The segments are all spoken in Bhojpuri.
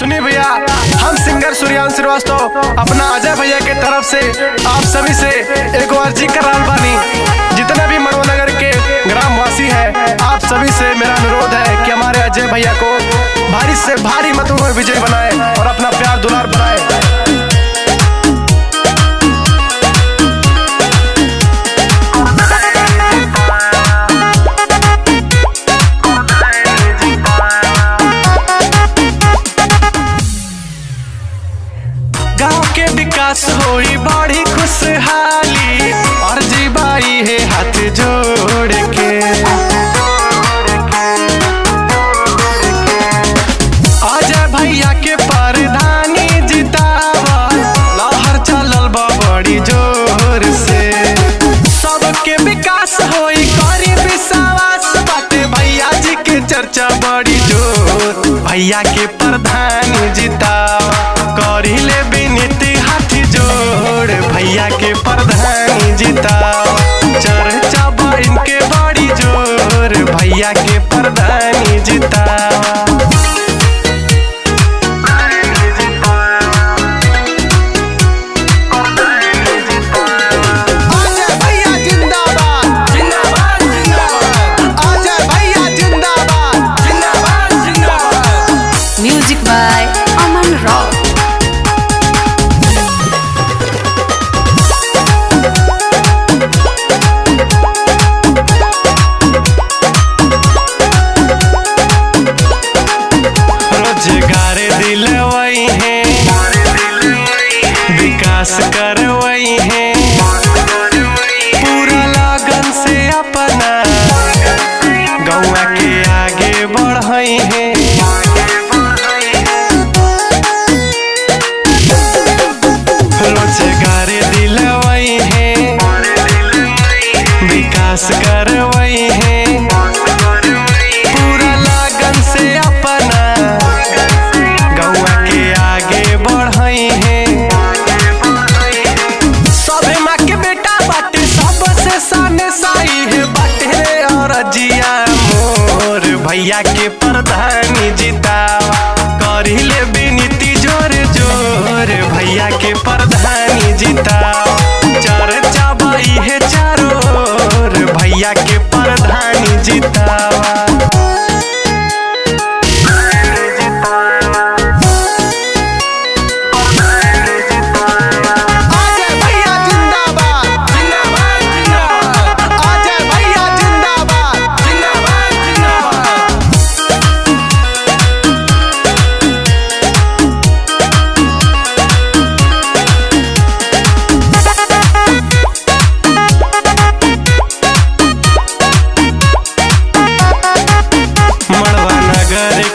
सुनिए भैया, हम सिंगर सूर्यांश श्रीवास्तव अपना अजय भैया के तरफ से आप सभी से एक अर्जी कर रहा बानी। जितना भी मनोनगर के ग्रामवासी है, आप सभी से मेरा अनुरोध है कि हमारे अजय भैया को भारी से भारी मतों में विजय बनाए और अपना प्यार दुलार बनाए। गाँव के विकास होई बड़ी खुशहाली, अर्जी बाई है हाथ जोड़ के। अजय भैया के प्रधानी जितावा, लहर चलल बा बड़ी जोर से। सबके विकास होई करी विश्वास, बाटे भैया जी के चर्चा बड़ी जोर। भैया के प्रधानी जितावा, करी ले विनती हाथ जोड़। भैया के प्रधानी जितावा, चर्चा बा इनके बड़ी जोर। भैया के प्रधानी जितावा। Music by Aman Rock. रोजगार दिलवई है, विकास करवई है, पूरा लगन से अपना गौवा के आगे बढ़ई है। रोजगार दिलवई है, विकास करवई है, पूरा लगन से अपना गौवा के आगे बढ़ई है। सबे माँ के बेटा बाटे, सबसे साने साई है बाटे और जिया मोर। भैया के प्रधानी जितावा, करी ले विनती जोर जोर। भैया के प्रधानी जितावा, चर्चा बाई है चारोर। भैया के प्रधानी जितावा।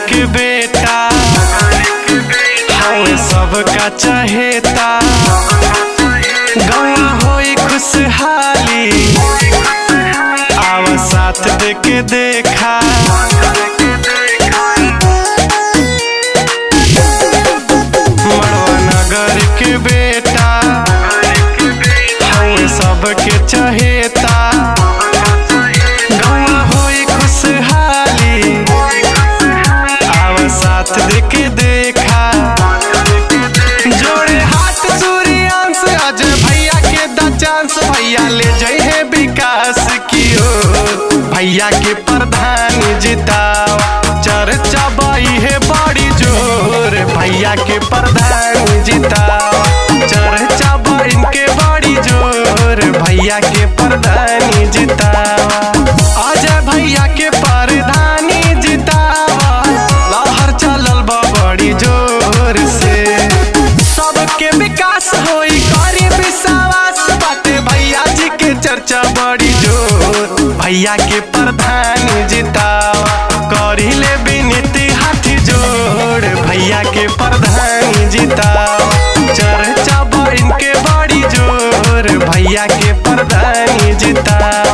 के बेटा हवे सबका चहेता, गौवा होई खुशहाली, आवा साथ देके देखा। मड़वा नगर के बेटा हवे सबके चहेता, गौवा होई खुशहाली, साथ देके देखा। जोड़े हाथ सूर्यांश अजय भैया के द चांस। भैया ले जाए है विकास की ओर। भैया के प्रधानी जितावा, चर्चा बाई है बड़ी जोर। भैया के प्रधानी जितावा, चर्चा बा इनके बड़ी जोर। भैया के प्रधानी जितावा। अजय भैया के प्रधानी जितावा, लहर चलल बा बड़ी जोर से। सबके विकास होई करी विश्वास, बाटे भैया जी के चर्चा बड़ी जोर। भैया के प्रधानी जितावा, करी ले विनती हाथ जोड़। भैया के प्रधानी जितावा, चर्चा बा इनके बड़ी जोर। भैया के प्रधानी जितावा।